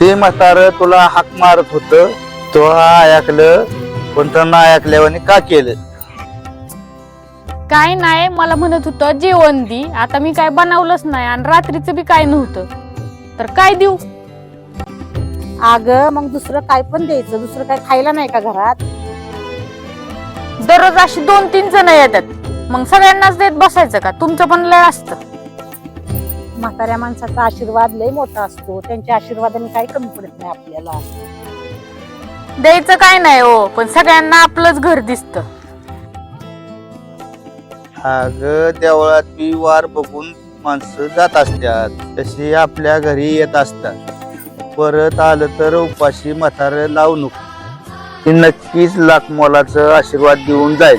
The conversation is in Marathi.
ते म्हातारं तुला हाक मारत होत, तो ऐकलं पण त्यांना ऐकल्यावर का केलं? काय नाही, मला म्हणत होतं जेवण दी. आता मी काय बनवलंच नाही आणि रात्रीचं बी काय नव्हतं, तर काय देऊ? अगं मग दुसरं काय पण द्यायचं, दुसरं काय खायला नाही का घरात? दररोज अशी 2-3 जण येतात, मग सगळ्यांनाच देत बसायचं का? तुमचं पण लय असतं. म्हाताऱ्या माणसाचा आशीर्वाद लय मोठा असतो, त्यांच्या आशीर्वादाने काही कमी पडत नाही आपल्याला. द्यायचं काय नाही हो, पण सगळ्यांना आपलंच घर दिसतं. अगं देवळात बी वार बघून माणसं जात असतात, तशी आपल्या घरी येत असतात. परत आलं तर उपाशी म्हातारं लावू नको, ती नक्कीच लाख मोलाचं आशीर्वाद देऊन जाईल.